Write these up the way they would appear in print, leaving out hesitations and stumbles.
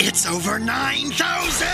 It's over 9,000!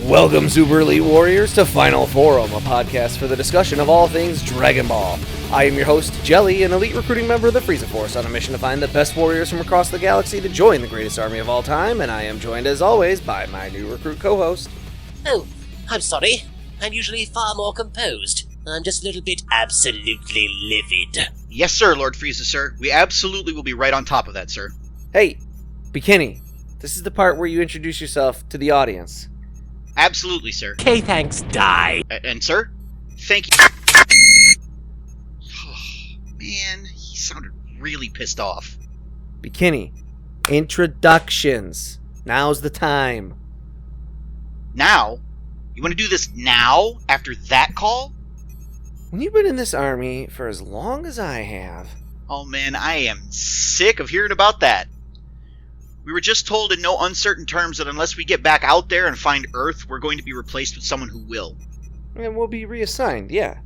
Welcome, Super Elite Warriors, to Final Forum, a podcast for the discussion of all things Dragon Ball. I am your host, Jelli, an elite recruiting member of the Frieza Force, on a mission to find the best warriors from across the galaxy to join the greatest army of all time, and I am joined, as always, by my new recruit co-host. Oh, I'm sorry. I'm usually far more composed. I'm just a little bit absolutely livid. Yes, sir, Lord Frieza, sir. We absolutely will be right on top of that, sir. Hey, Bekinney, this is the part where you introduce yourself to the audience. Absolutely, sir. Okay, thanks, die. And, sir? Thank you. Oh, man, he sounded really pissed off. Bekinney, introductions. Now's the time. Now? You want to do this now, after that call? When you've been in this army for as long as I have... Oh, man, I am sick of hearing about that. We were just told in no uncertain terms that unless we get back out there and find Earth, we're going to be replaced with someone who will. And we'll be reassigned, yeah.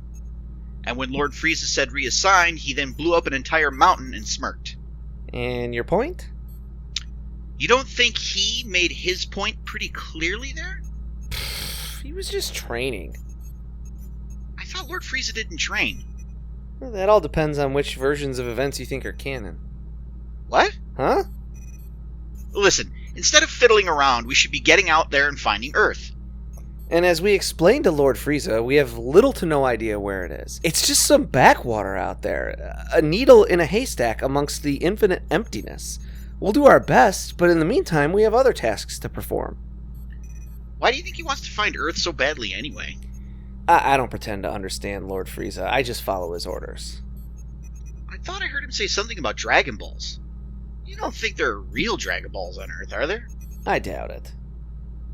And when Lord Frieza said reassigned, he then blew up an entire mountain and smirked. And your point? You don't think he made his point pretty clearly there? He was just training. I thought Lord Frieza didn't train. Well, that all depends on which versions of events you think are canon. What? Huh? Listen, instead of fiddling around, we should be getting out there and finding Earth. And as we explained to Lord Frieza, we have little to no idea where it is. It's just some backwater out there, a needle in a haystack amongst the infinite emptiness. We'll do our best, but in the meantime, we have other tasks to perform. Why do you think he wants to find Earth so badly anyway? I don't pretend to understand Lord Frieza. I just follow his orders. I thought I heard him say something about Dragon Balls. You don't think there are real Dragon Balls on Earth, are there? I doubt it.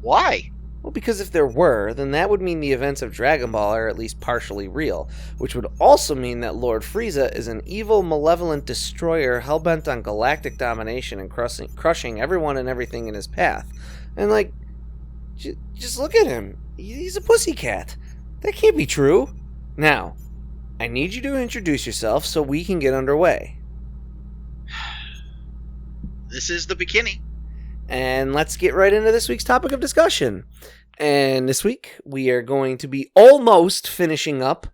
Why? Well, because if there were, then that would mean the events of Dragon Ball are at least partially real, which would also mean that Lord Frieza is an evil, malevolent destroyer hell-bent on galactic domination and crushing everyone and everything in his path. And, just look at him. He's a pussycat. That can't be true. Now, I need you to introduce yourself so we can get underway. This is the Bekinney. And let's get right into this week's topic of discussion. And this week, we are going to be almost finishing up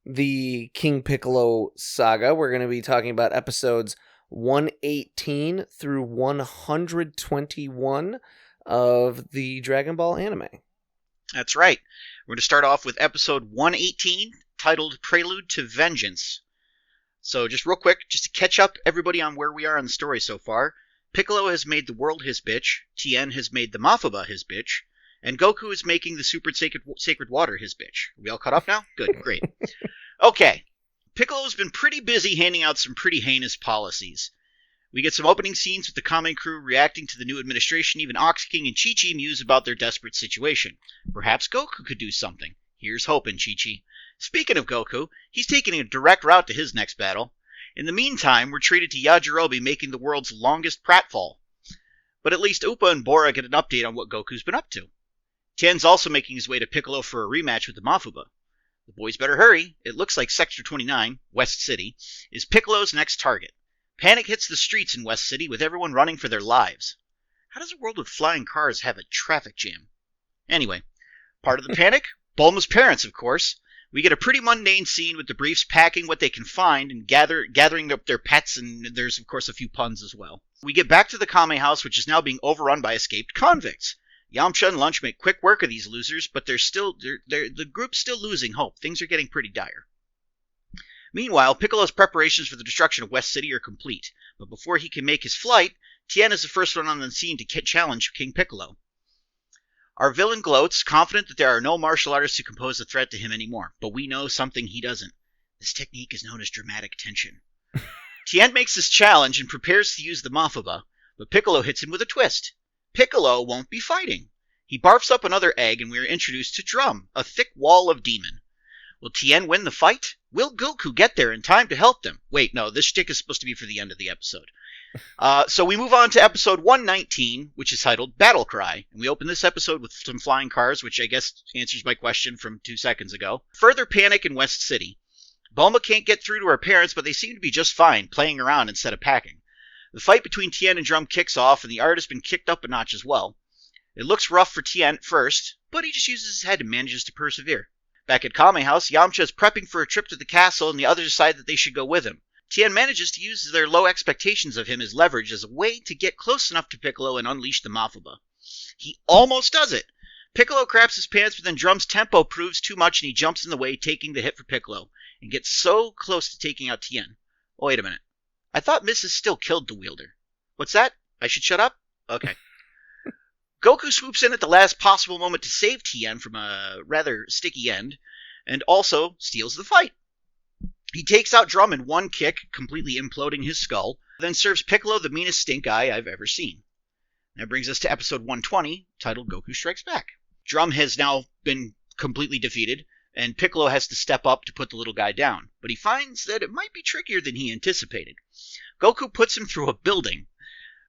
the King Piccolo Saga. We're going to be talking about episodes 118 through 121 of the Dragon Ball anime. That's right. We're going to start off with episode 118, titled Prelude to Vengeance. So just real quick, just to catch up everybody on where we are in the story so far. Piccolo has made the world his bitch, Tien has made the Mafuba his bitch, and Goku is making the super sacred water his bitch. Are we all caught up now? Good, great. Okay, Piccolo's been pretty busy handing out some pretty heinous policies. We get some opening scenes with the Kamen crew reacting to the new administration, even Ox King and Chi-Chi muse about their desperate situation. Perhaps Goku could do something. Here's hoping, Chi-Chi. Speaking of Goku, he's taking a direct route to his next battle. In the meantime, we're treated to Yajirobe making the world's longest pratfall. But at least Upa and Bora get an update on what Goku's been up to. Tien's also making his way to Piccolo for a rematch with the Mafuba. The boys better hurry. It looks like Sector 29, West City, is Piccolo's next target. Panic hits the streets in West City with everyone running for their lives. How does a world with flying cars have a traffic jam? Anyway, part of the panic? Bulma's parents, of course. We get a pretty mundane scene with the briefs packing what they can find and gathering up their pets, and there's, of course, a few puns as well. We get back to the Kame house, which is now being overrun by escaped convicts. Yamcha and Lunch make quick work of these losers, but the group's still losing hope. Things are getting pretty dire. Meanwhile, Piccolo's preparations for the destruction of West City are complete, but before he can make his flight, Tien is the first one on the scene to challenge King Piccolo. Our villain gloats, confident that there are no martial artists who can pose a threat to him anymore, but we know something he doesn't. This technique is known as dramatic tension. Tien makes his challenge and prepares to use the Mafaba, but Piccolo hits him with a twist. Piccolo won't be fighting. He barfs up another egg and we are introduced to Drum, a thick wall of demon. Will Tien win the fight? Will Goku get there in time to help them? Wait, no, this shtick is supposed to be for the end of the episode. So we move on to episode 119, which is titled Battle Cry. And we open this episode with some flying cars, which I guess answers my question from 2 seconds ago. Further panic in West City. Bulma can't get through to her parents, but they seem to be just fine, playing around instead of packing. The fight between Tien and Drum kicks off, and the art has been kicked up a notch as well. It looks rough for Tien at first, but he just uses his head and manages to persevere. Back at Kame House, Yamcha is prepping for a trip to the castle, and the others decide that they should go with him. Tien manages to use their low expectations of him as leverage as a way to get close enough to Piccolo and unleash the Mafaba. He almost does it. Piccolo craps his pants, but then Drum's tempo proves too much and he jumps in the way, taking the hit for Piccolo, and gets so close to taking out Tien. Oh, wait a minute. I thought Mrs. still killed the wielder. What's that? I should shut up? Okay. Goku swoops in at the last possible moment to save Tien from a rather sticky end, and also steals the fight. He takes out Drum in one kick, completely imploding his skull, then serves Piccolo the meanest stink eye I've ever seen. That brings us to episode 120, titled Goku Strikes Back. Drum has now been completely defeated, and Piccolo has to step up to put the little guy down, but he finds that it might be trickier than he anticipated. Goku puts him through a building.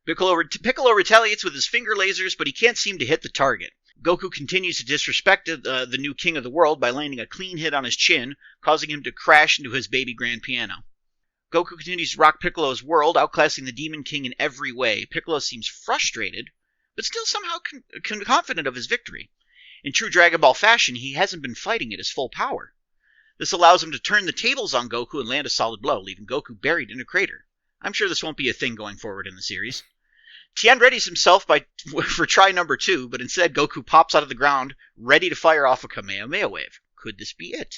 Piccolo retaliates with his finger lasers, but he can't seem to hit the target. Goku continues to disrespect the new king of the world by landing a clean hit on his chin, causing him to crash into his baby grand piano. Goku continues to rock Piccolo's world, outclassing the Demon King in every way. Piccolo seems frustrated, but still somehow confident of his victory. In true Dragon Ball fashion, he hasn't been fighting at his full power. This allows him to turn the tables on Goku and land a solid blow, leaving Goku buried in a crater. I'm sure this won't be a thing going forward in the series. Tien readies himself for try number 2, but instead Goku pops out of the ground, ready to fire off a Kamehameha wave. Could this be it?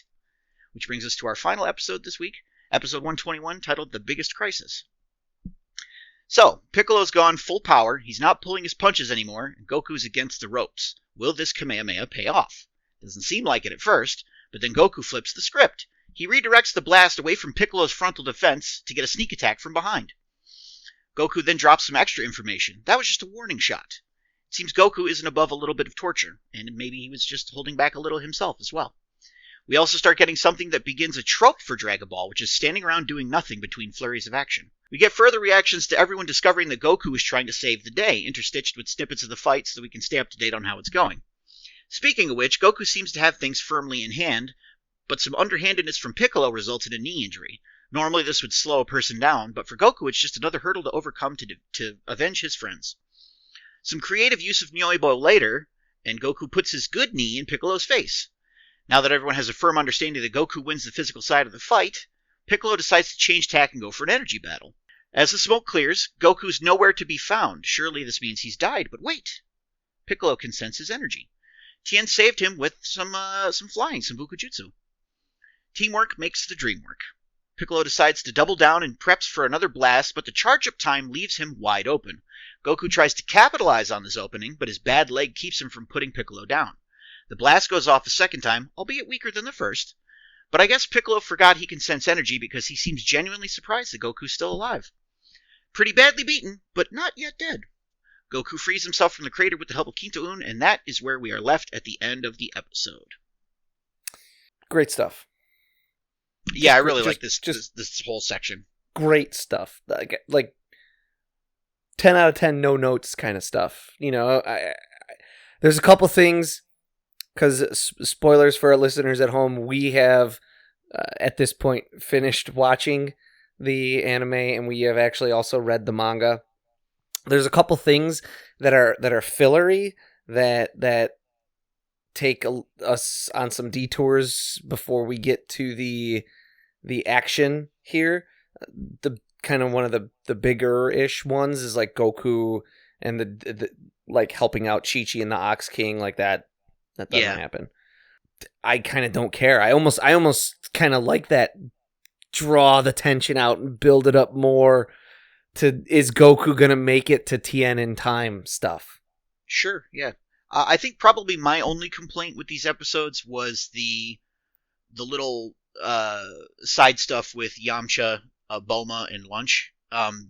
Which brings us to our final episode this week, episode 121, titled The Biggest Crisis. So, Piccolo's gone full power, he's not pulling his punches anymore, and Goku's against the ropes. Will this Kamehameha pay off? Doesn't seem like it at first, but then Goku flips the script. He redirects the blast away from Piccolo's frontal defense to get a sneak attack from behind. Goku then drops some extra information. That was just a warning shot. It seems Goku isn't above a little bit of torture, and maybe he was just holding back a little himself as well. We also start getting something that begins a trope for Dragon Ball, which is standing around doing nothing between flurries of action. We get further reactions to everyone discovering that Goku is trying to save the day, interstitched with snippets of the fight so that we can stay up to date on how it's going. Speaking of which, Goku seems to have things firmly in hand, but some underhandedness from Piccolo results in a knee injury. Normally this would slow a person down, but for Goku it's just another hurdle to overcome to avenge his friends. Some creative use of Nyoibo later, and Goku puts his good knee in Piccolo's face. Now that everyone has a firm understanding that Goku wins the physical side of the fight, Piccolo decides to change tack and go for an energy battle. As the smoke clears, Goku's nowhere to be found. Surely this means he's died, but wait. Piccolo can sense his energy. Tien saved him with some flying, some Bukujutsu. Teamwork makes the dream work. Piccolo decides to double down and preps for another blast, but the charge-up time leaves him wide open. Goku tries to capitalize on this opening, but his bad leg keeps him from putting Piccolo down. The blast goes off a second time, albeit weaker than the first, but I guess Piccolo forgot he can sense energy because he seems genuinely surprised that Goku's still alive. Pretty badly beaten, but not yet dead. Goku frees himself from the crater with the help of Quinto-un, and that is where we are left at the end of the episode. Great stuff. Yeah, I really like this whole section. Great stuff. Like 10 out of 10 no notes kind of stuff. You know, there's a couple things, because spoilers for our listeners at home, we have at this point finished watching the anime, and we have actually also read the manga. there's a couple things that are fillery that take us on some detours before we get to the action here. The kind of one of the bigger ish ones is like Goku and the like helping out Chi-Chi and the Ox King, like that doesn't happen. I kind of don't care. I almost kind of like that, draw the tension out and build it up more to, is Goku gonna make it to Tien in time stuff. Sure, yeah. I think probably my only complaint with these episodes was the little side stuff with Yamcha, Bulma, and Lunch,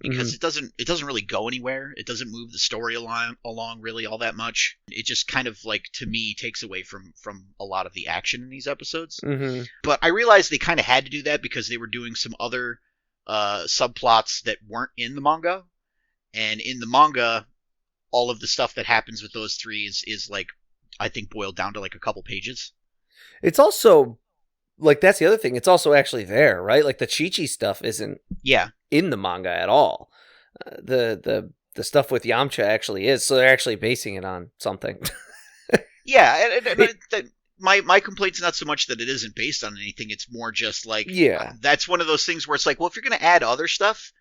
because it doesn't really go anywhere. It doesn't move the story along really all that much. It just kind of, like, to me, takes away from a lot of the action in these episodes. Mm-hmm. But I realized they kind of had to do that because they were doing some other subplots that weren't in the manga, and in the manga, all of the stuff that happens with those three is like, I think, boiled down to like a couple pages. It's also, like, that's the other thing. It's also actually there, right? Like, the Chi-Chi stuff isn't in the manga at all. The stuff with Yamcha actually is, so they're actually basing it on something. Yeah, and my complaint's not so much that it isn't based on anything. It's more just like, that's one of those things where it's like, well, if you're going to add other stuff,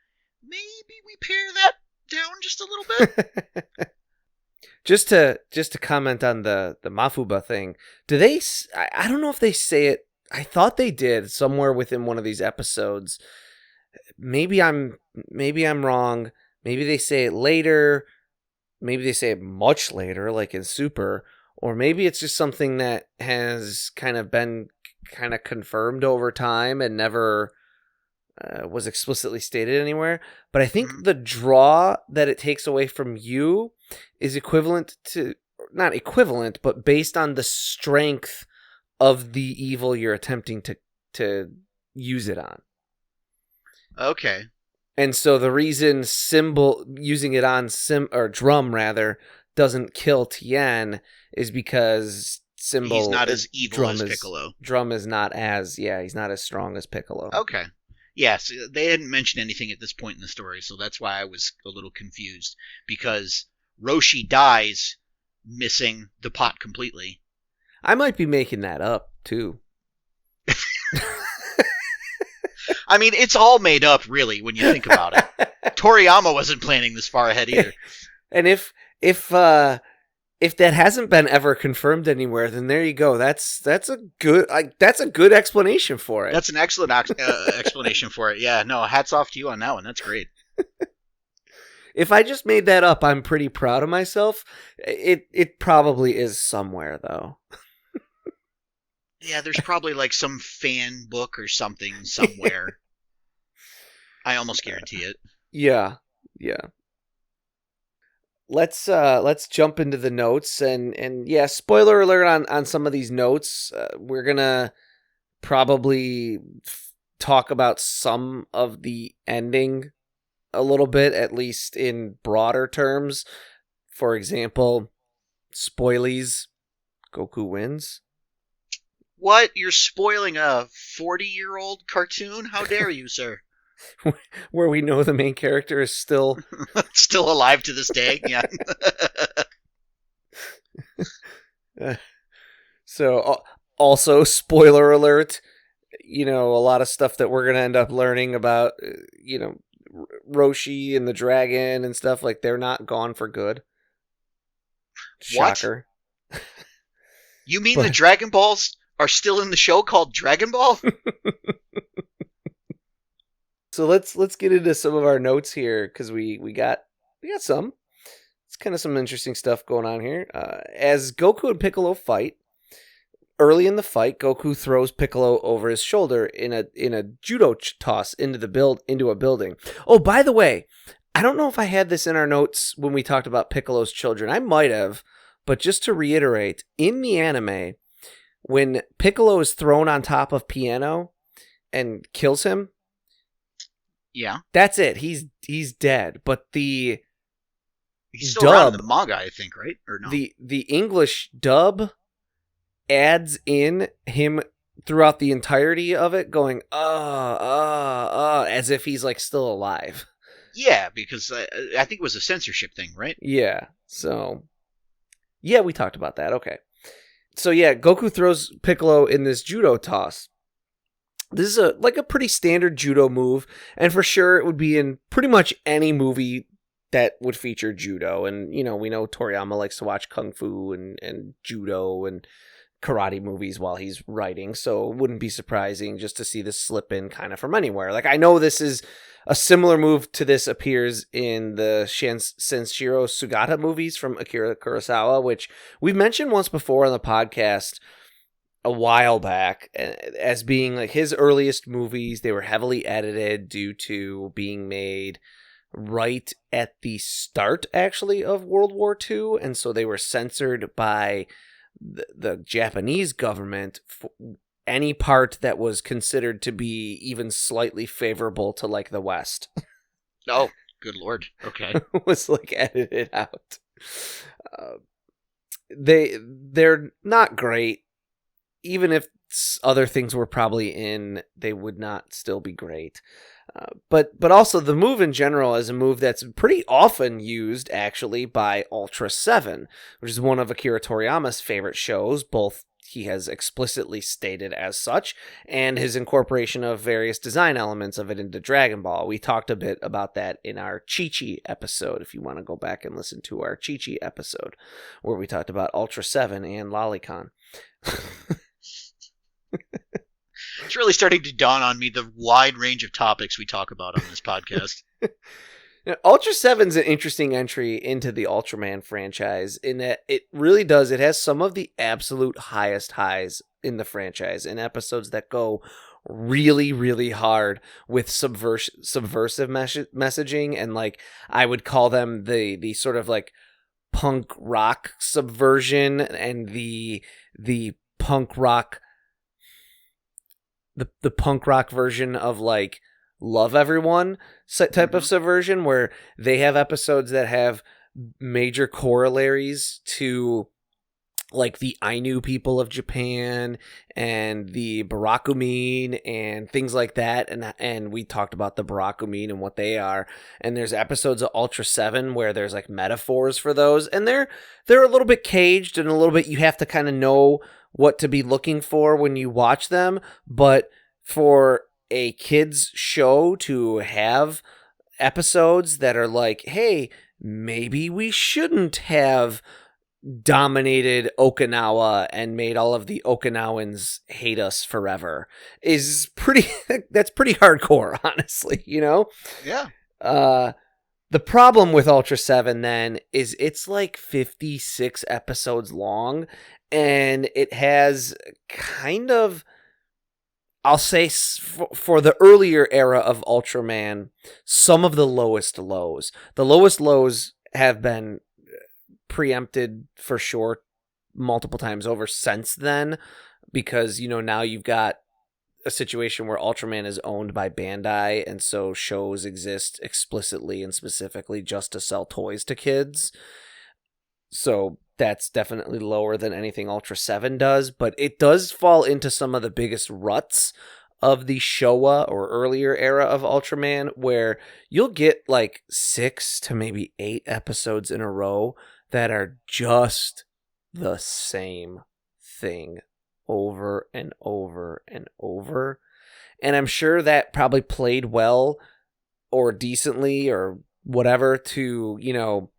maybe we pare that down just a little bit. just to comment on the Mafuba thing, do they? I don't know if they say it. I thought they did somewhere within one of these episodes. Maybe I'm wrong. Maybe they say it later. Maybe they say it much later, like in Super, or maybe it's just something that has kind of been confirmed over time and never was explicitly stated anywhere. But I think the draw that it takes away from you is equivalent to, not equivalent, but based on the strength of the evil you're attempting to use it on. Okay. And so the reason using it on Drum rather doesn't kill Tien is because he's not as evil as Piccolo. Drum is not as, he's not as strong as Piccolo. Okay. Yes, they hadn't mentioned anything at this point in the story, so that's why I was a little confused. Because Roshi dies, missing the pot completely. I might be making that up, too. I mean, it's all made up, really, when you think about it. Toriyama wasn't planning this far ahead either. And if that hasn't been ever confirmed anywhere, then there you go. That's a good explanation for it. That's an excellent explanation for it. Yeah, no, hats off to you on that one. That's great. If I just made that up, I'm pretty proud of myself. It probably is somewhere, though. Yeah, there's probably like some fan book or something somewhere. I almost guarantee it. Yeah. Let's jump into the notes and spoiler alert on some of these notes. We're gonna probably talk about some of the ending a little bit, at least in broader terms. For example, spoilies. Goku wins. What? You're spoiling a 40-year-old cartoon? How dare you, sir? Where we know the main character is still alive to this day. Yeah. So also, spoiler alert, a lot of stuff that we're going to end up learning about, Roshi and the dragon and stuff, like, they're not gone for good. Shocker. What? You mean the Dragon Balls are still in the show called Dragon Ball? So let's get into some of our notes here, because we got some. It's kind of some interesting stuff going on here. As Goku and Piccolo fight, early in the fight, Goku throws Piccolo over his shoulder in a judo toss into a building. Oh, by the way, I don't know if I had this in our notes when we talked about Piccolo's children. I might have, but just to reiterate, in the anime, when Piccolo is thrown on top of Piano and kills him, yeah, that's it. He's dead. But he's still around in the manga, I think, right? Or no? The English dub adds in him throughout the entirety of it, going as if he's like still alive. Yeah, because I think it was a censorship thing, right? Yeah. So, yeah, we talked about that. Okay. So yeah, Goku throws Piccolo in this judo toss. This is a pretty standard judo move, and for sure it would be in pretty much any movie that would feature judo. And we know Toriyama likes to watch kung fu and judo and karate movies while he's writing, so it wouldn't be surprising just to see this slip in kind of from anywhere. Like, I know this is a similar move to this appears in the Sanshiro Sugata movies from Akira Kurosawa, which we've mentioned once before on the podcast a while back as being like his earliest movies. They were heavily edited due to being made right at the start, actually, of World War II, and so they were censored by the Japanese government for any part that was considered to be even slightly favorable to like the West. Oh, good lord. Okay. Was like edited out. They're not great. Even if other things were probably in, they would not still be great. But also the move in general is a move that's pretty often used actually by Ultraseven, which is one of Akira Toriyama's favorite shows. Both he has explicitly stated as such, and his incorporation of various design elements of it into Dragon Ball. We talked a bit about that in our Chi-Chi episode, if you want to go back and listen to our Chi-Chi episode, where we talked about Ultraseven and Lolicon. It's really starting to dawn on me the wide range of topics we talk about on this podcast. Ultraseven's an interesting entry into the Ultraman franchise in that it really does. It has some of the absolute highest highs in the franchise in episodes that go really, really hard with subversive messaging, and like I would call them the sort of like punk rock subversion and the punk rock. The punk rock version of like Love Everyone type of subversion, where they have episodes that have major corollaries to like the Ainu people of Japan and the Barakumin and things like that, and we talked about the Barakumin and what they are, and there's episodes of Ultraseven where there's like metaphors for those, and they're a little bit caged and a little bit, you have to kind of know what to be looking for when you watch them. But for a kids show to have episodes that are like, hey, maybe we shouldn't have dominated Okinawa and made all of the Okinawans hate us forever, is that's pretty hardcore, honestly, Yeah. The problem with Ultraseven then is it's like 56 episodes long, and it has kind of, I'll say for the earlier era of Ultraman, some of the lowest lows. The lowest lows have been preempted for sure multiple times over since then, because, now you've got a situation where Ultraman is owned by Bandai, and so shows exist explicitly and specifically just to sell toys to kids. So that's definitely lower than anything Ultraseven does, but it does fall into some of the biggest ruts of the Showa or earlier era of Ultraman, where you'll get like 6 to maybe 8 episodes in a row that are just the same thing over and over and over. And I'm sure that probably played well or decently or whatever to,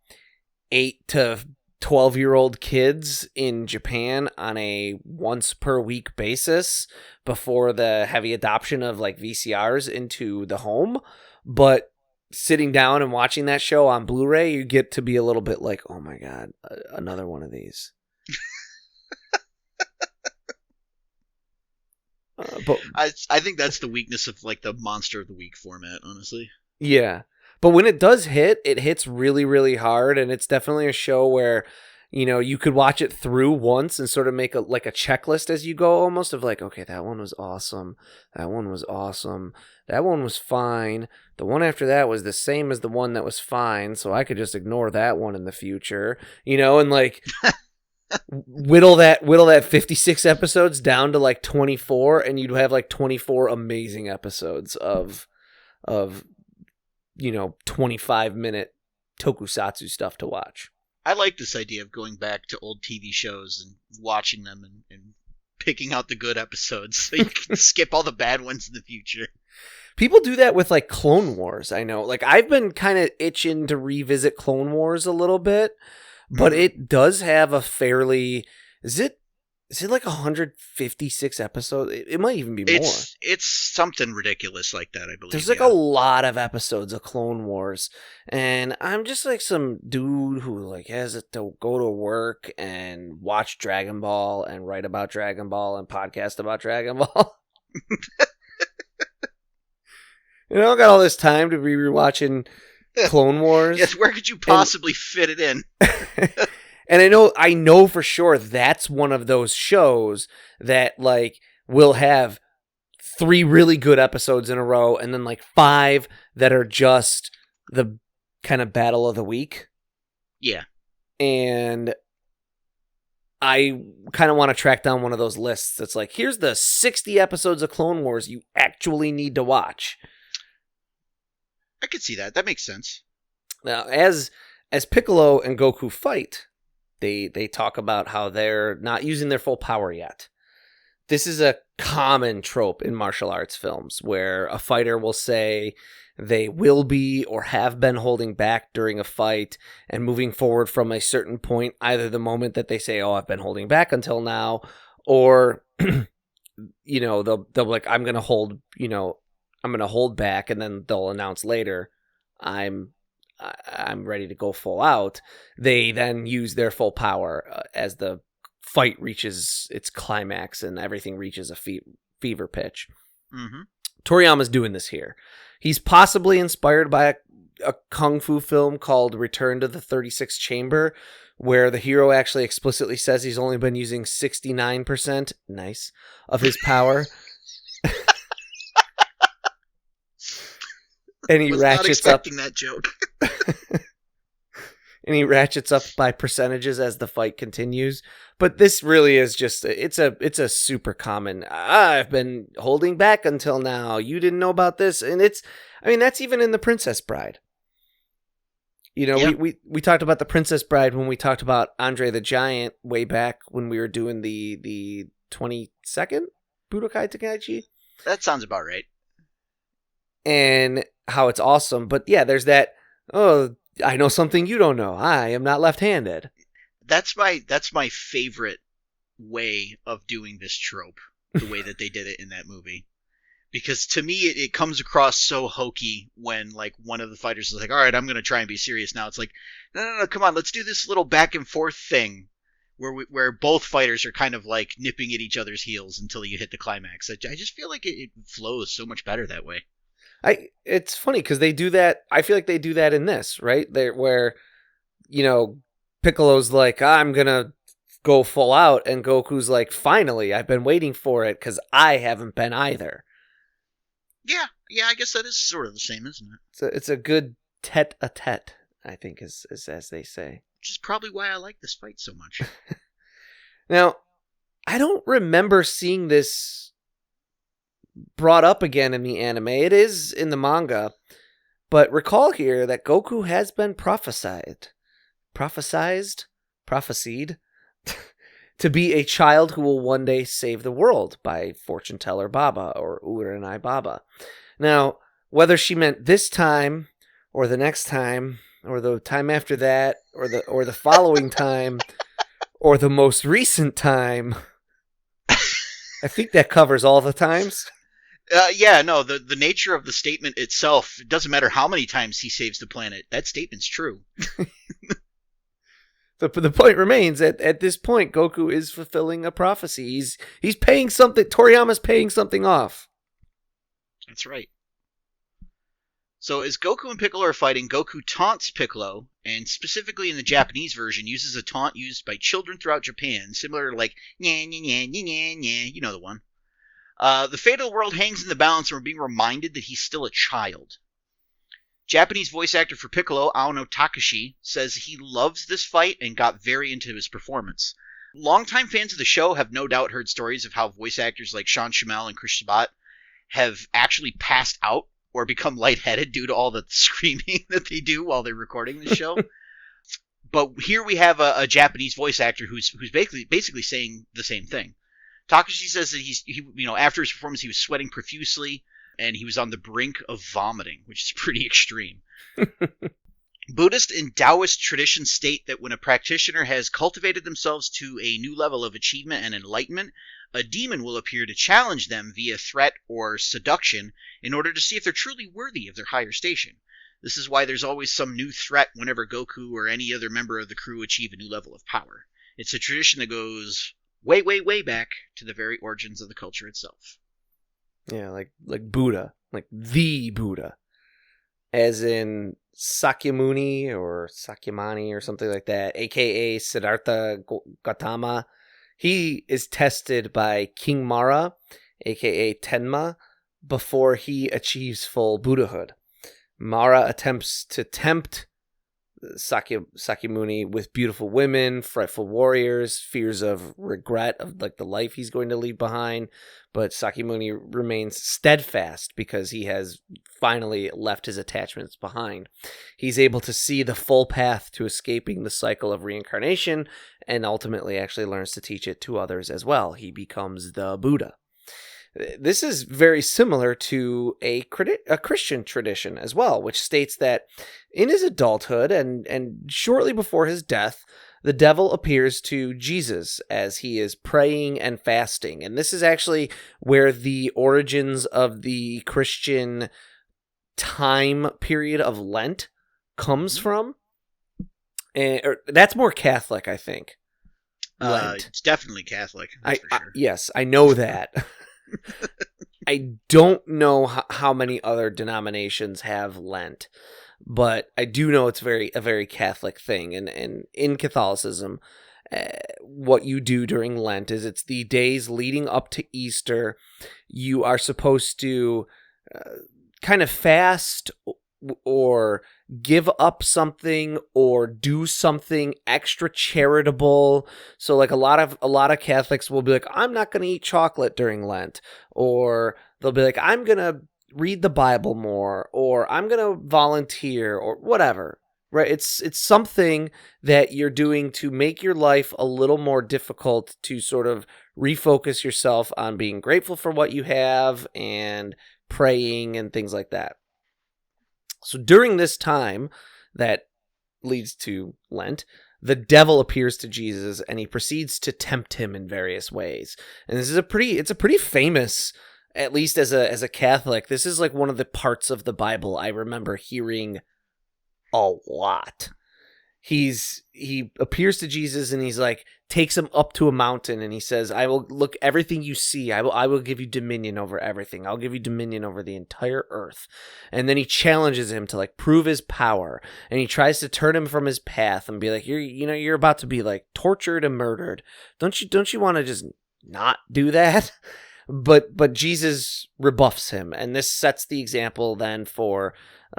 8 to 12-year-old kids in Japan on a once per week basis before the heavy adoption of like VCRs into the home. But sitting down and watching that show on Blu-ray, you get to be a little bit like, oh my God, another one of these. But I think that's the weakness of like the Monster of the Week format, honestly. Yeah. But when it does hit, it hits really, really hard, and it's definitely a show where, you could watch it through once and sort of make a checklist as you go, almost, of like, okay, that one was awesome, that one was awesome, that one was fine, the one after that was the same as the one that was fine, so I could just ignore that one in the future, and like whittle that 56 episodes down to like 24, and you'd have like 24 amazing episodes of 25-minute tokusatsu stuff to watch. I like this idea of going back to old TV shows and watching them and picking out the good episodes so you can skip all the bad ones in the future. People do that with like Clone Wars, I know. Like I've been kind of itching to revisit Clone Wars a little bit, but it does have a fairly is it like 156 episodes? It might even be more. It's something ridiculous like that, I believe. There's like a lot of episodes of Clone Wars, and I'm just like some dude who like has to go to work and watch Dragon Ball and write about Dragon Ball and podcast about Dragon Ball. I don't got all this time to be rewatching Clone Wars. Yes, where could you possibly fit it in? And I know for sure that's one of those shows that like will have 3 really good episodes in a row and then like 5 that are just the kind of battle of the week. Yeah. And I kind of want to track down one of those lists that's like, here's the 60 episodes of Clone Wars you actually need to watch. I could see that. That makes sense. Now, as Piccolo and Goku fight, they talk about how they're not using their full power yet. This is a common trope in martial arts films where a fighter will say they will be or have been holding back during a fight and moving forward from a certain point, either the moment that they say, oh, I've been holding back until now, or, they'll be like, I'm going to hold back, and then they'll announce later, I'm ready to go full out. They then use their full power as the fight reaches its climax and everything reaches a fever pitch. Mm-hmm. Toriyama's doing this here. He's possibly inspired by a kung fu film called Return to the 36th Chamber, where the hero actually explicitly says he's only been using 69% of his power. And he ratchets up that joke. And he ratchets up by percentages as the fight continues. But this really is just it's a super common. I've been holding back until now. You didn't know about this, and that's even in The Princess Bride. Yeah. We talked about The Princess Bride when we talked about Andre the Giant way back when we were doing the 22nd Budokai Tenkaichi. That sounds about right. And how it's awesome. But yeah, there's that, oh, I know something you don't know. I am not left-handed. That's my favorite way of doing this trope, the way that they did it in that movie. Because to me, it comes across so hokey when like one of the fighters is like, all right, I'm going to try and be serious now. It's like, no, come on, let's do this little back and forth thing where both fighters are kind of like nipping at each other's heels until you hit the climax. I just feel like it flows so much better that way. It's funny because they do that. I feel like they do that in this, right? Where Piccolo's like, I'm gonna go full out, and Goku's like, finally, I've been waiting for it because I haven't been either. Yeah, I guess that is sort of the same, isn't it? So it's a good tete-a-tete, I think, is as they say. Which is probably why I like this fight so much. Now, I don't remember seeing this brought up again in the anime. It is in the manga, but recall here that Goku has been prophesied to be a child who will one day save the world by fortune teller Baba or Uranai Baba. Now, whether she meant this time or the next time or the time after that or the following time or the most recent time, I think that covers all the times. The nature of the statement itself, it doesn't matter how many times he saves the planet. That statement's true. The point remains that at this point, Goku is fulfilling a prophecy. He's paying something. Toriyama's paying something off. That's right. So as Goku and Piccolo are fighting, Goku taunts Piccolo, and specifically in the Japanese version, uses a taunt used by children throughout Japan, similar to like, nya, nya, nya, nya, nya, nya, you know the one. The fate of the world hangs in the balance, and we're being reminded that he's still a child. Japanese voice actor for Piccolo, Aono Takashi, says he loves this fight and got very into his performance. Longtime fans of the show have no doubt heard stories of how voice actors like Sean Schemmel and Chris Sabat have actually passed out or become lightheaded due to all the screaming that they do while they're recording the show. But here we have a Japanese voice actor who's basically saying the same thing. Takashi says that he after his performance he was sweating profusely and he was on the brink of vomiting, which is pretty extreme. Buddhist and Taoist traditions state that when a practitioner has cultivated themselves to a new level of achievement and enlightenment, a demon will appear to challenge them via threat or seduction in order to see if they're truly worthy of their higher station. This is why there's always some new threat whenever Goku or any other member of the crew achieve a new level of power. It's a tradition that goes way, way, way back to the very origins of the culture itself. Yeah, like Buddha, like the Buddha, as in Sakyamuni or Sakyamani or something like that, aka Siddhartha Gautama. He is tested by King Mara, aka Tenma, before he achieves full Buddhahood. Mara attempts to tempt Sakyamuni with beautiful women, frightful warriors, fears of regret of like the life he's going to leave behind, but Sakyamuni remains steadfast because he has finally left his attachments behind. He's able to see the full path to escaping the cycle of reincarnation and ultimately actually learns to teach it to others as well. He becomes the Buddha. This is very similar to a Christian tradition as well, which states that in his adulthood and shortly before his death, the devil appears to Jesus as he is praying and fasting. And this is actually where the origins of the Christian time period of Lent comes from. And that's more Catholic, I think. Lent. It's definitely Catholic. That's for sure. Yes, I know that. I don't know how many other denominations have Lent, but I do know it's a very Catholic thing. And in Catholicism, what you do during Lent is it's the days leading up to Easter. You are supposed to kind of fast or give up something or do something extra charitable. So like a lot of Catholics will be like, I'm not going to eat chocolate during Lent, or they'll be like, I'm going to read the Bible more, or I'm going to volunteer, or whatever. Right? It's something that you're doing to make your life a little more difficult, to sort of refocus yourself on being grateful for what you have and praying and things like that. So during this time that leads to Lent, the devil appears to Jesus and he proceeds to tempt him in various ways. And this is a pretty famous, at least as a Catholic, this is like one of the parts of the Bible I remember hearing a lot. He appears to Jesus and he's like, takes him up to a mountain and he says, I will look everything you see. I will give you dominion over everything. I'll give you dominion over the entire earth. And then he challenges him to like prove his power. And he tries to turn him from his path and be like, you're about to be like tortured and murdered. Don't you want to just not do that? But Jesus rebuffs him. And this sets the example then for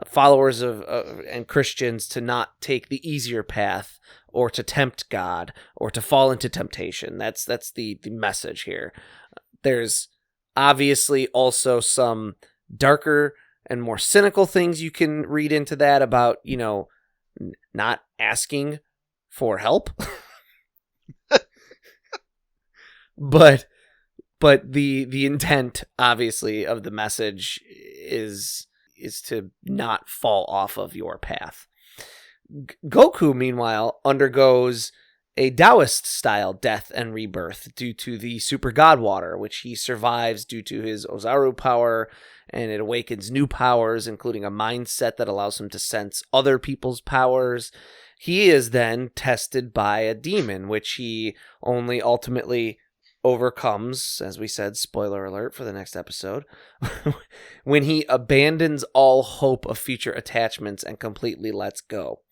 followers of and Christians to not take the easier path or to tempt God or to fall into temptation. That's the message here. There's obviously also some darker and more cynical things you can read into that about, not asking for help. But the intent, obviously, of the message is to not fall off of your path. Goku, meanwhile, undergoes a Taoist-style death and rebirth due to the Super God Water, which he survives due to his Ozaru power, and it awakens new powers, including a mindset that allows him to sense other people's powers. He is then tested by a demon, which he only ultimately overcomes, as we said, spoiler alert for the next episode, when he abandons all hope of future attachments and completely lets go.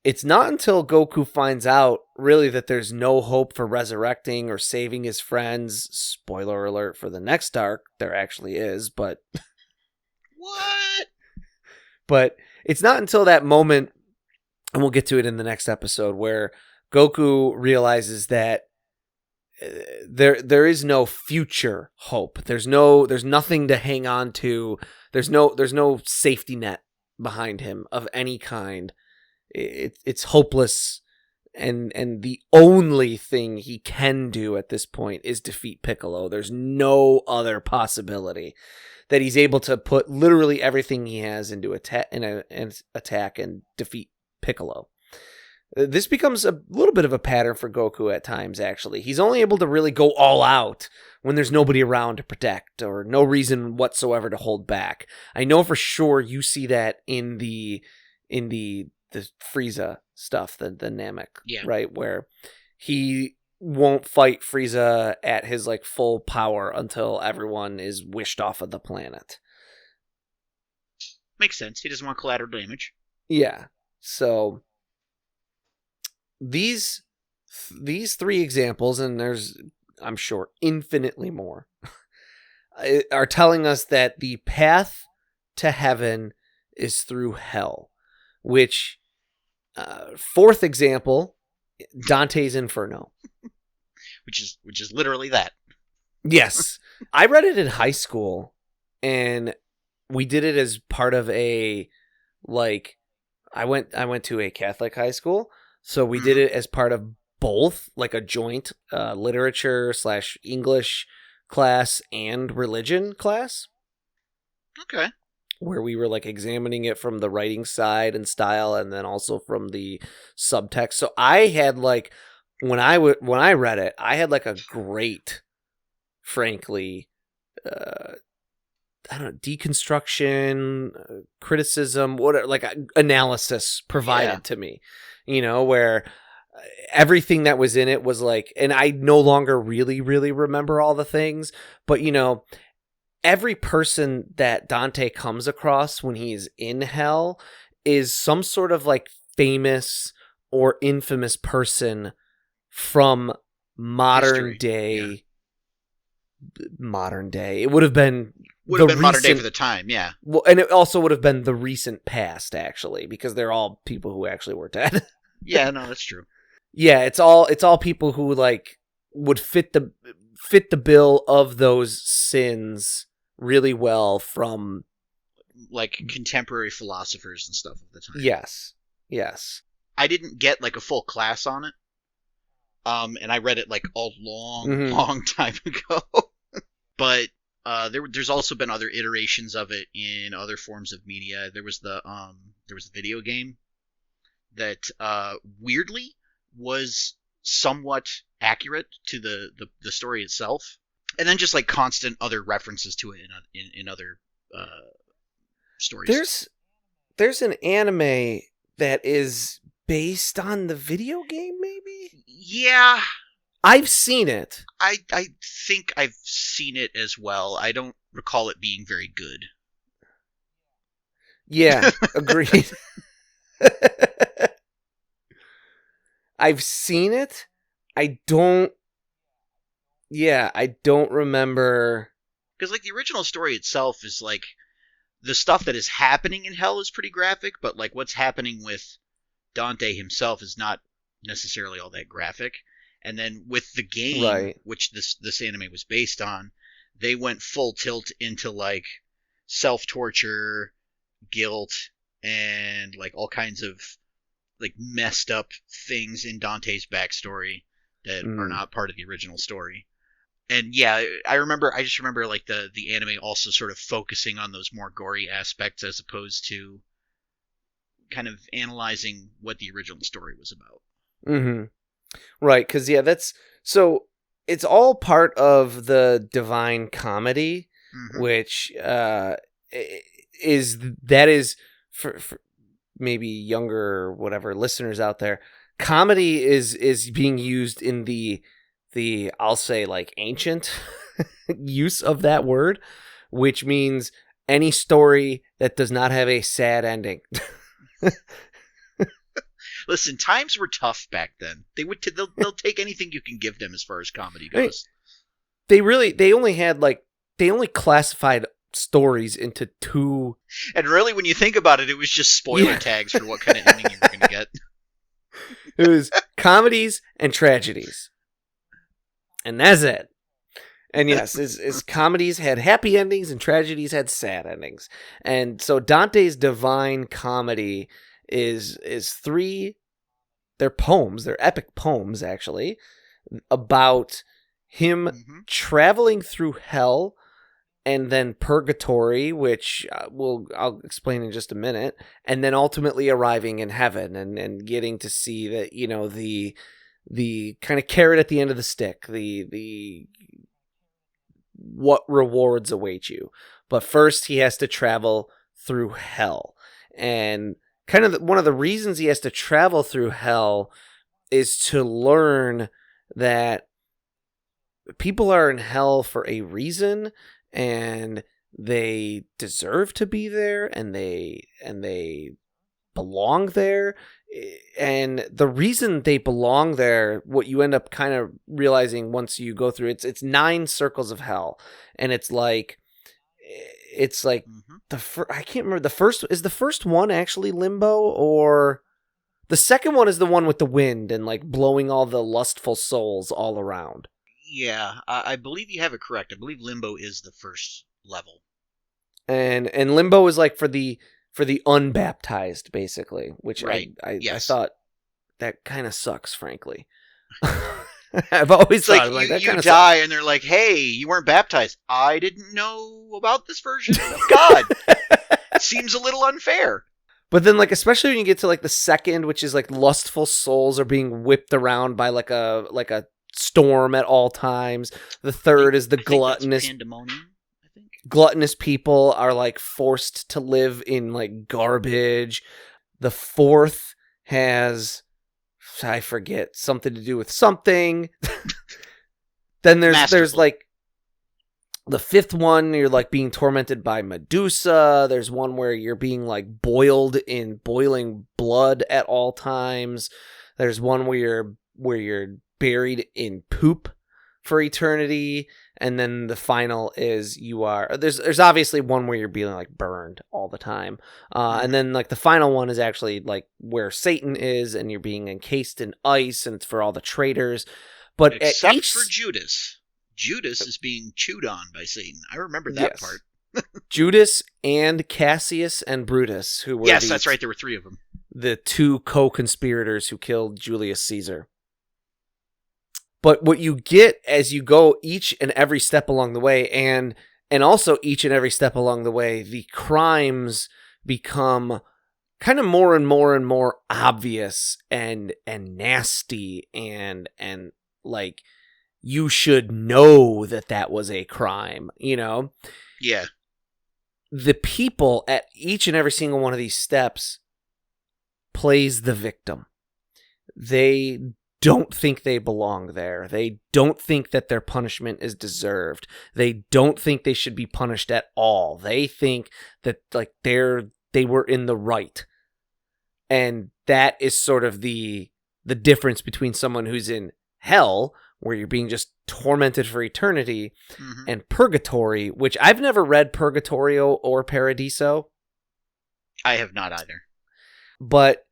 It's not until Goku finds out, really, that there's no hope for resurrecting or saving his friends, spoiler alert for the next arc, there actually is, but... What? But it's not until that moment, and we'll get to it in the next episode, where Goku realizes that there is no future hope. There's nothing to hang on to. There's no safety net behind him of any kind. It's hopeless, and the only thing he can do at this point is defeat Piccolo. There's no other possibility that he's able to put literally everything he has into attack and defeat Piccolo. This becomes a little bit of a pattern for Goku at times, actually. He's only able to really go all out when there's nobody around to protect or no reason whatsoever to hold back. I know for sure you see that in the Frieza stuff, the Namek, right? Where he won't fight Frieza at his like full power until everyone is wished off of the planet. Makes sense. He doesn't want collateral damage. Yeah. So these three examples, and there's, I'm sure, infinitely more, are telling us that the path to heaven is through hell, which, fourth example, Dante's Inferno. Which is literally that. Yes. I read it in high school, and we did it as part of a, like, I went to a Catholic high school, so we did it as part of both, like a joint literature / English class and religion class. Okay. Where we were like examining it from the writing side and style, and then also from the subtext. So I had like, when I read it, I had like a great, frankly, I don't know, deconstruction, criticism, whatever, like analysis provided to me, you know, where everything that was in it was like, and I no longer really, really remember all the things, but you know, every person that Dante comes across when he's in hell is some sort of like famous or infamous person from modern day. It would have been modern day for the time, yeah. Well, and it also would have been the recent past, actually, because they're all people who actually were dead. Yeah, no, that's true. Yeah, it's all people who like would fit the bill of those sins really well from like contemporary philosophers and stuff of the time. Yes. I didn't get like a full class on it. And I read it like a long time ago. But there's also been other iterations of it in other forms of media. There was the video game that weirdly was somewhat accurate to the story itself, and then just like constant other references to it in other stories. There's an anime that is based on the video game, maybe? Yeah. I've seen it. I think I've seen it as well. I don't recall it being very good. Yeah, agreed. I've seen it. I don't remember. Because like the original story itself is like, the stuff that is happening in hell is pretty graphic, but like what's happening with Dante himself is not necessarily all that graphic. And then with the game, which this anime was based on, they went full tilt into like self-torture, guilt, and like all kinds of like messed up things in Dante's backstory that are not part of the original story. And yeah, I just remember like the anime also sort of focusing on those more gory aspects as opposed to kind of analyzing what the original story was about. Mm-hmm. Right, because so it's all part of the Divine Comedy, which is for maybe younger whatever listeners out there. Comedy is being used in the I'll say like ancient use of that word, which means any story that does not have a sad ending. Listen, times were tough back then. They'll take anything you can give them as far as comedy goes. I mean, they only classified stories into two. And really, when you think about it, it was just spoiler tags for what kind of ending you were going to get. It was comedies and tragedies. And that's it. And yes, his comedies had happy endings and tragedies had sad endings. And so Dante's Divine Comedy is three, they're poems, they're epic poems actually, about him traveling through hell and then purgatory, which I'll explain in just a minute, and then ultimately arriving in heaven and getting to see that, you know, the kind of carrot at the end of the stick, the what rewards await you. But first he has to travel through hell. And kind of one of the reasons he has to travel through hell is to learn that people are in hell for a reason, and they deserve to be there, and they belong there. And the reason they belong there, what you end up kind of realizing once you go through it's 9 circles of hell, and it's like I can't remember, the first one actually Limbo, or the second one is the one with the wind and like blowing all the lustful souls all around. Yeah, I believe you have it correct. I believe Limbo is the first level. And Limbo is like for the unbaptized, basically, which right. I Yes. thought that kind of sucks, frankly. I've always thought like that you kind of die sucks. and they're like, hey, you weren't baptized. I didn't know about this version of God. Seems a little unfair. But then, like, especially when you get to like the second, which is like lustful souls are being whipped around by like a storm at all times. The third is the gluttonous pandemonium. I think gluttonous people are like forced to live in like garbage. The fourth has, I forget, something to do with something. Then there's like the fifth one, you're like being tormented by Medusa. There's one where you're being like boiled in boiling blood at all times. There's one where you're buried in poop for eternity. And then the final is there's obviously one where you're being like burned all the time. And then like the final one is actually like where Satan is, and you're being encased in ice, and it's for all the traitors. But except for Judas. Judas is being chewed on by Satan. I remember that part. Judas and Cassius and Brutus, who were that's right. There were 3 of them. The 2 co-conspirators who killed Julius Caesar. But what you get as you go each and every step along the way, and also each and every step along the way, the crimes become kind of more and more and more obvious and nasty and like you should know that was a crime, you know? Yeah. The people at each and every single one of these steps plays the victim. They don't think they belong there. They don't think that their punishment is deserved. They don't think they should be punished at all. They think that like they were in the right. And that is sort of the difference between someone who's in hell, where you're being just tormented for eternity, and purgatory, which I've never read Purgatorio or Paradiso. I have not either. But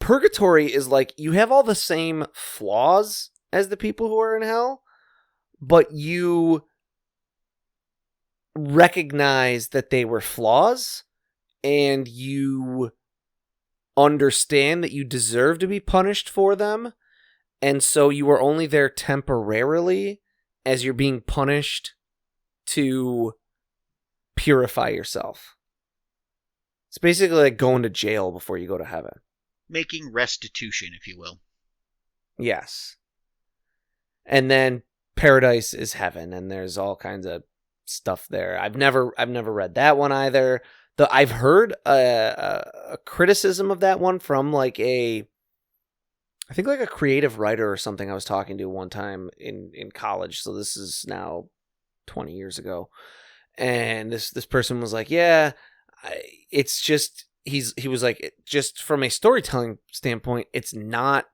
purgatory is like you have all the same flaws as the people who are in hell, but you recognize that they were flaws, and you understand that you deserve to be punished for them. And so you are only there temporarily as you're being punished to purify yourself. It's basically like going to jail before you go to heaven. Making restitution, if you will. Yes. And then paradise is heaven, and there's all kinds of stuff there. I've never read that one either. I've heard a criticism of that one from like I think like a creative writer or something I was talking to one time in college. So this is now 20 years ago. And this person was like, yeah, it's just, he was like, just from a storytelling standpoint, it's not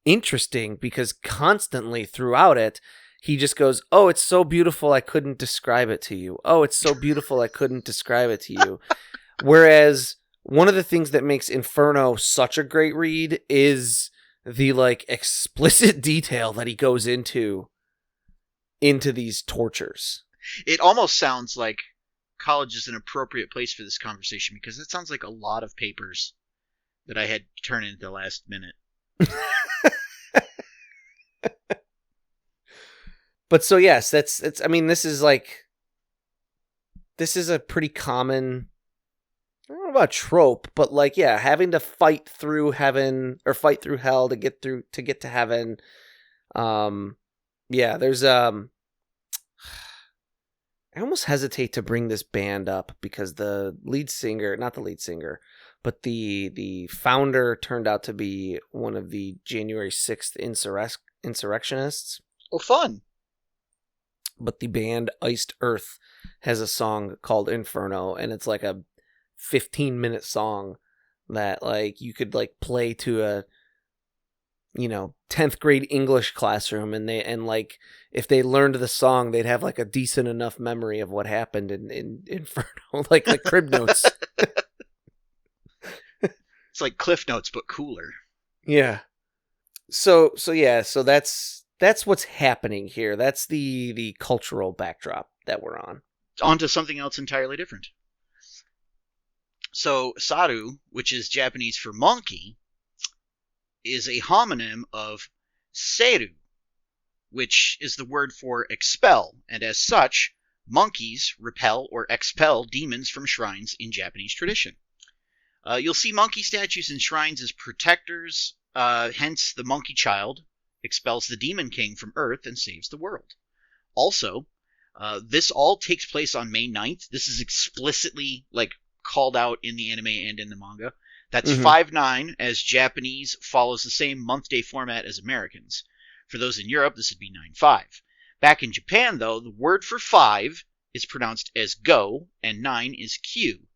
interesting because constantly throughout it, he just goes, oh, it's so beautiful, I couldn't describe it to you. Oh, it's so beautiful, I couldn't describe it to you. Whereas one of the things that makes Inferno such a great read is the like explicit detail that he goes into into these tortures. It almost sounds like college is an appropriate place for this conversation, because it sounds like a lot of papers that I had to turn in at the last minute. But so yes, I mean, this is a pretty common, I don't know about trope, but like, yeah, having to fight through heaven or fight through hell to get to heaven. Yeah, there's I almost hesitate to bring this band up because the lead singer, not the lead singer, but the founder turned out to be one of the January 6th insurrectionists. Oh, fun. But the band Iced Earth has a song called Inferno, and it's like a 15-minute song that like you could like play to a 10th grade English classroom, and like if they learned the song, they'd have like a decent enough memory of what happened in Inferno, like Crib Notes. It's like Cliff Notes, but cooler. Yeah. So that's what's happening here. That's the cultural backdrop that we're on. On to something else entirely different. So Saru, which is Japanese for monkey, is a homonym of seru, which is the word for expel, and as such, monkeys repel or expel demons from shrines in Japanese tradition. You'll see monkey statues in shrines as protectors, hence the monkey child expels the Demon King from Earth and saves the world. Also, this all takes place on May 9th. This is explicitly like called out in the anime and in the manga. That's 5/9, as Japanese follows the same month-day format as Americans. For those in Europe, this would be 9/5. Back in Japan, though, the word for 5 is pronounced as go, and 9 is Q,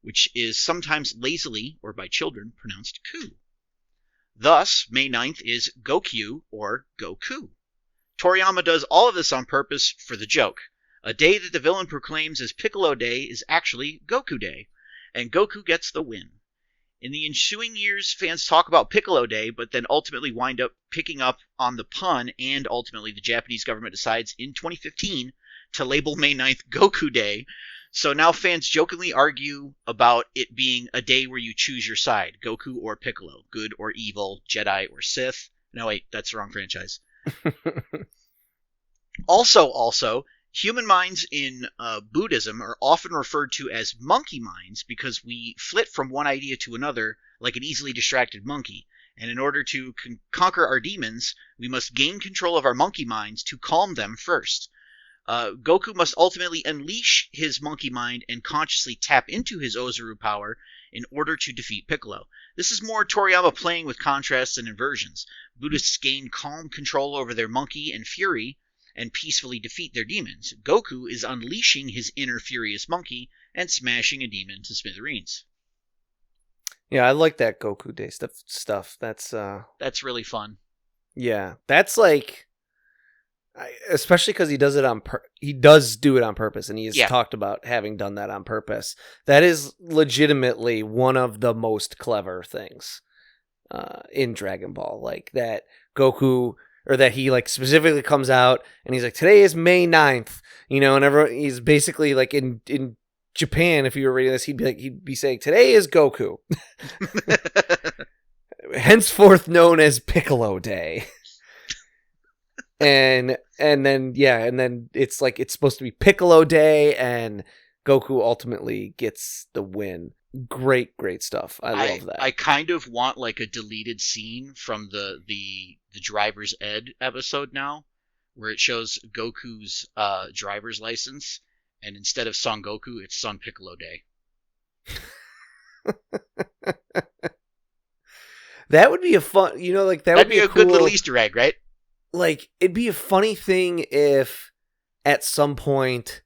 which is sometimes lazily, or by children, pronounced ku. Thus, May 9th is Gokyu, or Goku. Toriyama does all of this on purpose for the joke. A day that the villain proclaims as Piccolo Day is actually Goku Day, and Goku gets the win. In the ensuing years, fans talk about Piccolo Day, but then ultimately wind up picking up on the pun, and ultimately the Japanese government decides in 2015 to label May 9th Goku Day. So now fans jokingly argue about it being a day where you choose your side, Goku or Piccolo, good or evil, Jedi or Sith. No, wait, that's the wrong franchise. Also, human minds in Buddhism are often referred to as monkey minds because we flit from one idea to another like an easily distracted monkey. And in order to conquer our demons, we must gain control of our monkey minds to calm them first. Goku must ultimately unleash his monkey mind and consciously tap into his Ozaru power in order to defeat Piccolo. This is more Toriyama playing with contrasts and inversions. Buddhists gain calm control over their monkey and fury and peacefully defeat their demons. Goku is unleashing his inner furious monkey and smashing a demon to smithereens. Yeah, I like that Goku Day stuff. That's really fun. Yeah, that's like, especially because he does do it on purpose, and he has talked about having done that on purpose. That is legitimately one of the most clever things in Dragon Ball, like that Goku, or that he like specifically comes out and he's like, today is May 9th, and everyone, he's basically like in Japan, if you were reading this, he'd be saying, today is Goku, henceforth known as Piccolo Day. And then it's like it's supposed to be Piccolo Day, and Goku ultimately gets the win. Great stuff. I love that. I kind of want like a deleted scene from the Driver's Ed episode now, where it shows Goku's driver's license, and instead of Son Goku, it's Son Piccolo Day. That would be a fun, that'd be a cool, good little Easter egg, right? Like, it'd be a funny thing if at some point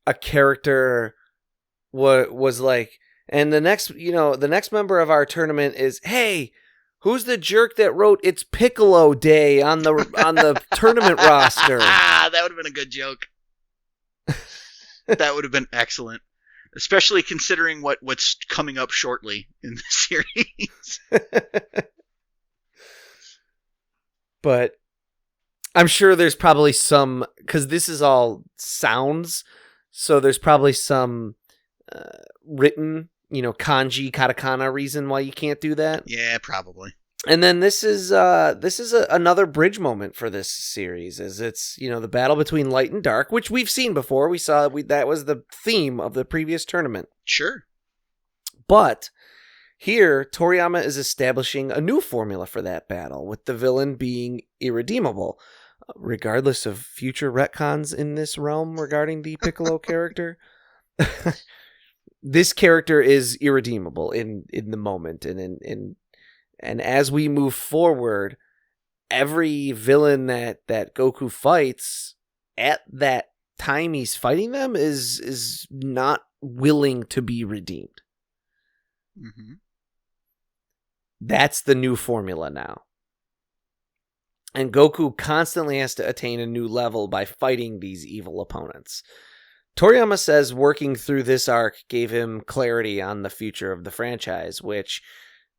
a character was like, and the next member of our tournament is, hey, who's the jerk that wrote "It's Piccolo Day" on the tournament roster? That would have been a good joke. That would have been excellent, especially considering what's coming up shortly in the series. But I'm sure there's probably some, because this is all sounds, so there's probably some written, kanji, katakana reason why you can't do that. Yeah, probably. And then this is another bridge moment for this series, as it's the battle between light and dark, which we've seen before. We saw that was the theme of the previous tournament. Sure. But here, Toriyama is establishing a new formula for that battle, with the villain being irredeemable, regardless of future retcons in this realm regarding the Piccolo character. This character is irredeemable in the moment, and as we move forward, every villain that Goku fights at that time he's fighting them is not willing to be redeemed. Mm-hmm. That's the new formula now. And Goku constantly has to attain a new level by fighting these evil opponents. Toriyama says working through this arc gave him clarity on the future of the franchise, which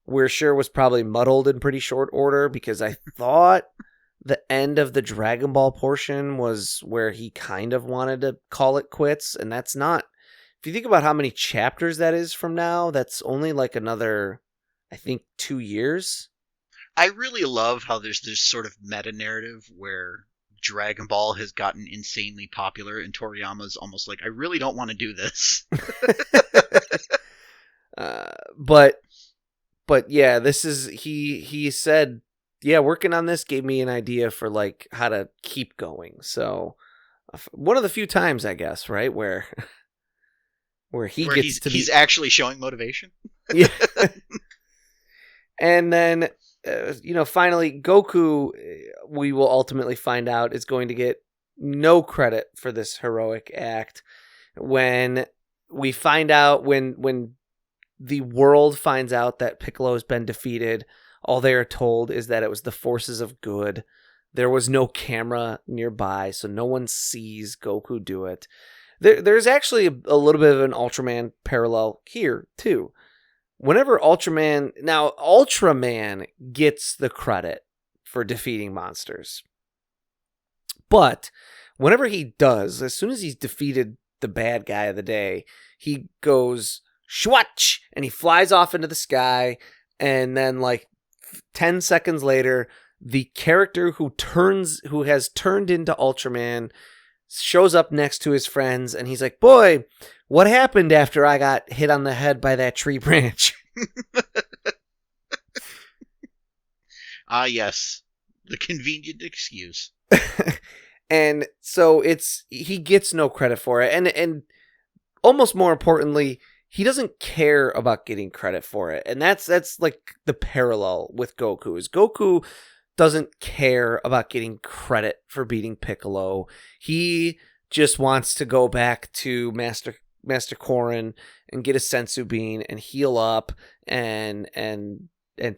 we're sure was probably muddled in pretty short order, because I thought the end of the Dragon Ball portion was where he kind of wanted to call it quits, and that's not. If you think about how many chapters that is from now, that's only like another, I think, 2 years. I really love how there's this sort of meta-narrative where Dragon Ball has gotten insanely popular, and Toriyama's almost like, I really don't want to do this. But yeah, this is, he said, yeah, working on this gave me an idea for like how to keep going. So one of the few times, I guess, right, where he's actually showing motivation. Yeah. And then finally, Goku, we will ultimately find out, is going to get no credit for this heroic act when we find out, when the world finds out that Piccolo has been defeated. All they are told is that it was the forces of good. There was no camera nearby, so no one sees Goku do it. There's actually a little bit of an Ultraman parallel here, too. Whenever Ultraman gets the credit for defeating monsters. But whenever he does, as soon as he's defeated the bad guy of the day, he goes shwatch, and he flies off into the sky, and then like 10 seconds later, the character who has turned into Ultraman shows up next to his friends, and he's like, boy, what happened after I got hit on the head by that tree branch? Ah, yes. The convenient excuse. And so he gets no credit for it. And almost more importantly, he doesn't care about getting credit for it. And that's like the parallel with Goku, is Goku doesn't care about getting credit for beating Piccolo. He just wants to go back to Master Korin and get a sensu bean and heal up and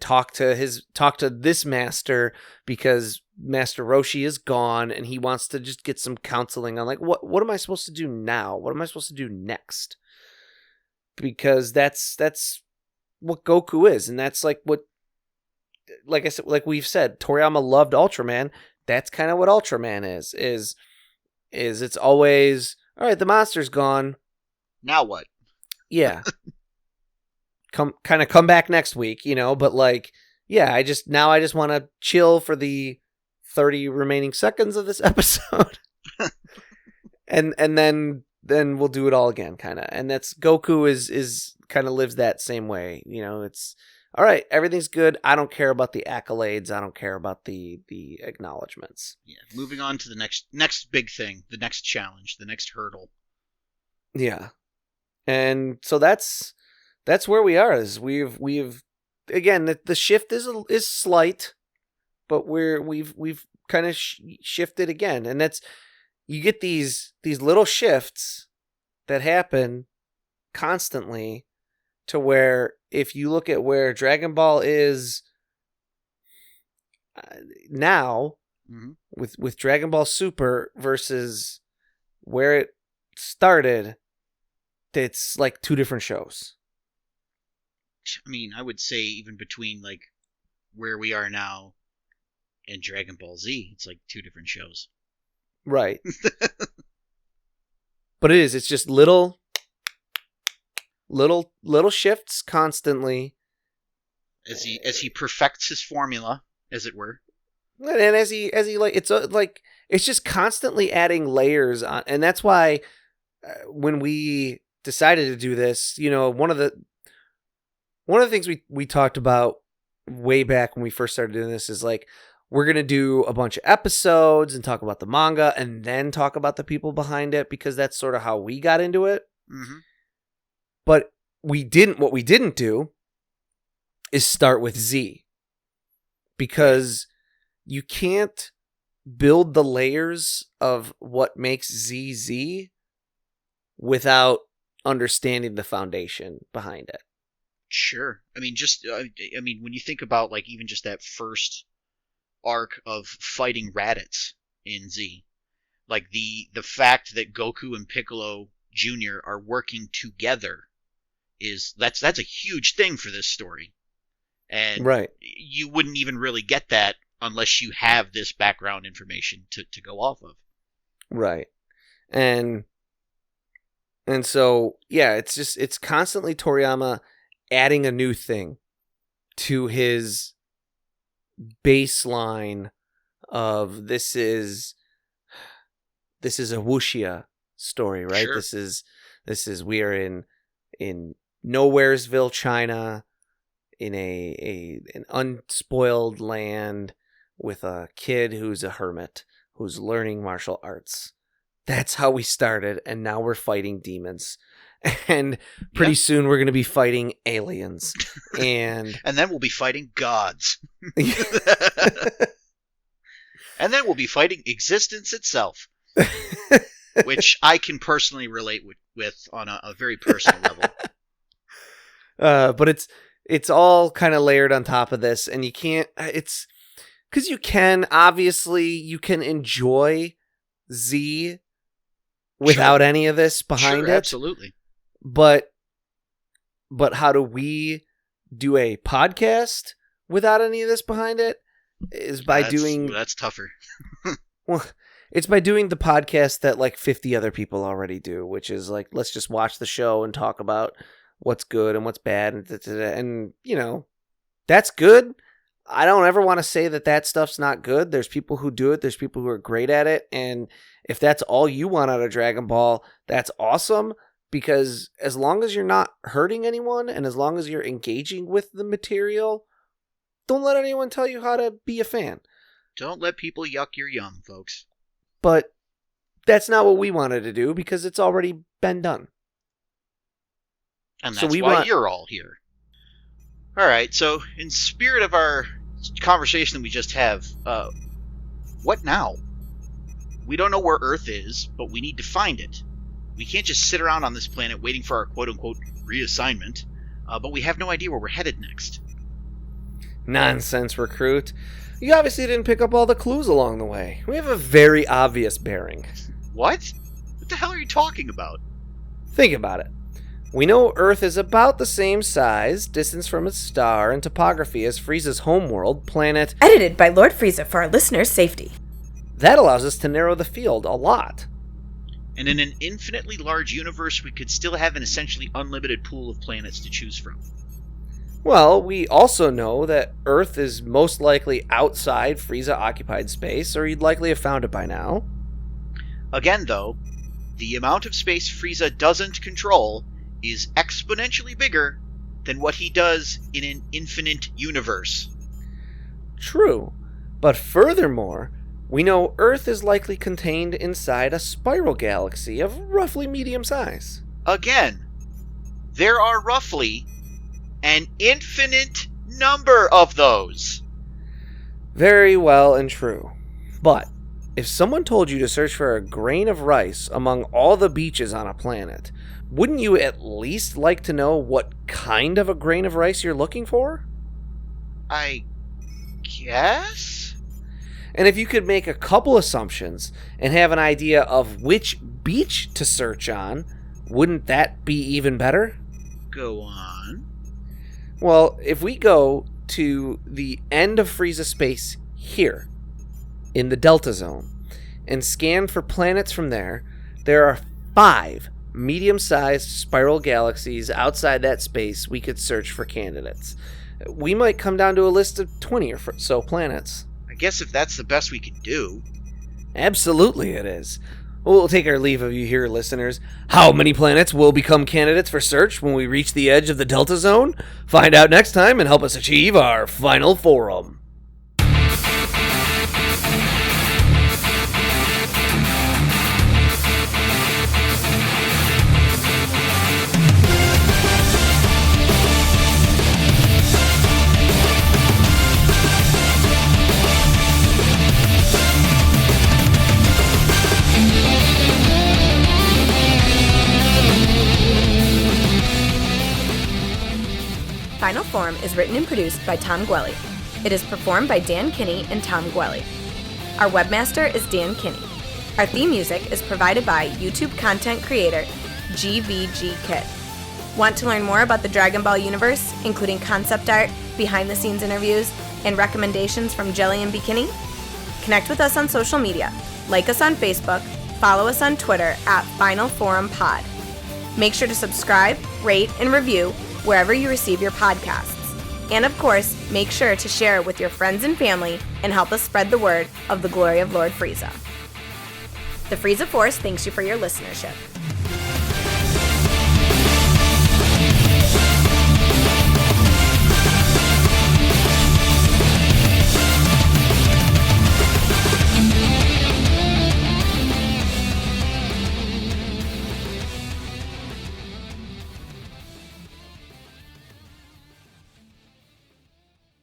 talk to this master, because Master Roshi is gone, and he wants to just get some counseling on like what am I supposed to do now? What am I supposed to do next? Because that's what Goku is, and that's like what, like I said, like we've said, Toriyama loved Ultraman. That's kind of what Ultraman is it's always, all right, the monster's gone. Now what? Yeah. come back next week, but like, yeah, I just want to chill for the 30 remaining seconds of this episode. and then we'll do it all again, kind of. And that's Goku is kind of lives that same way. It's all right, everything's good. I don't care about the accolades. I don't care about the acknowledgments. Yeah, moving on to the next big thing, the next challenge, the next hurdle. Yeah. And so that's where we are. Is we've again, the shift is slight, but we've kind of shifted again, and that's, you get these little shifts that happen constantly, to where if you look at where Dragon Ball is now, mm-hmm. with Dragon Ball Super versus where it started, it's like two different shows. I mean, I would say even between like where we are now and Dragon Ball Z. It's like two different shows. Right. But it's just little shifts constantly. As he perfects his formula, as it were. And as he like, it's just constantly adding layers on. And that's why when we decided to do this, one of the things we talked about way back when we first started doing this is like, we're going to do a bunch of episodes and talk about the manga and then talk about the people behind it, because that's sort of how we got into it. Mm-hmm. But what we didn't do is start with Z, because you can't build the layers of what makes Z without understanding the foundation behind it. Sure. I mean, when you think about like even just that first arc of fighting Raditz in Z, like the fact that Goku and Piccolo Jr. are working together that's a huge thing for this story. And right. You wouldn't even really get that unless you have this background information to go off of. Right. And so, yeah, it's constantly Toriyama adding a new thing to his baseline of this is a wuxia story, right? Sure. This is we are in Nowheresville, China, in an unspoiled land with a kid who's a hermit who's learning martial arts. That's how we started, and now we're fighting demons. And pretty soon we're going to be fighting aliens. And then we'll be fighting gods. And then we'll be fighting existence itself. Which I can personally relate with on a very personal level. But it's all kind of layered on top of this, and you can't, it's because you can enjoy Z without any of this behind it. Absolutely. But how do we do a podcast without any of this behind it? Is by doing... That's tougher. Well, it's by doing the podcast that like 50 other people already do, which is like, let's just watch the show and talk about what's good and what's bad. And that's good. I don't ever want to say that stuff's not good. There's people who do it. There's people who are great at it. And if that's all you want out of Dragon Ball, that's awesome. Because as long as you're not hurting anyone and as long as you're engaging with the material, don't let anyone tell you how to be a fan. Don't let people yuck your yum, folks. But that's not what we wanted to do because it's already been done. And that's why you're all here. All right, so in spirit of our conversation that we just have, what now? We don't know where Earth is, but we need to find it. We can't just sit around on this planet waiting for our quote-unquote reassignment, but we have no idea where we're headed next. Nonsense, recruit. You obviously didn't pick up all the clues along the way. We have a very obvious bearing. What? What the hell are you talking about? Think about it. We know Earth is about the same size, distance from its star, and topography as Frieza's homeworld, planet... Edited by Lord Frieza for our listeners' safety. That allows us to narrow the field a lot. And in an infinitely large universe, we could still have an essentially unlimited pool of planets to choose from. Well, we also know that Earth is most likely outside Frieza-occupied space, or he'd likely have found it by now. Again, though, the amount of space Frieza doesn't control is exponentially bigger than what he does in an infinite universe. True, but furthermore, we know Earth is likely contained inside a spiral galaxy of roughly medium size. Again, there are roughly an infinite number of those. Very well and true. But if someone told you to search for a grain of rice among all the beaches on a planet, wouldn't you at least like to know what kind of a grain of rice you're looking for? I guess? And if you could make a couple assumptions and have an idea of which beach to search on, wouldn't that be even better? Go on. Well, if we go to the end of Frieza space here, in the Delta Zone and scan for planets from there, there are 5 medium-sized spiral galaxies outside that space we could search for candidates. We might come down to a list of 20 or so planets. I guess if that's the best we can do. Absolutely it is. We'll take our leave of you here, listeners. How many planets will become candidates for search when we reach the edge of the Delta Zone? Find out next time and help us achieve our final forum. Final Form is written and produced by Tom Gwelly. It is performed by Dan Kinney and Tom Gwelly. Our webmaster is Dan Kinney. Our theme music is provided by YouTube content creator GVG Kid. Want to learn more about the Dragon Ball universe, including concept art, behind-the-scenes interviews, and recommendations from Jelli and Bekinney? Connect with us on social media. Like us on Facebook, follow us on Twitter at Final Forum Pod. Make sure to subscribe, rate, and review wherever you receive your podcasts. And of course, make sure to share it with your friends and family and help us spread the word of the glory of Lord Frieza. The Frieza Force thanks you for your listenership.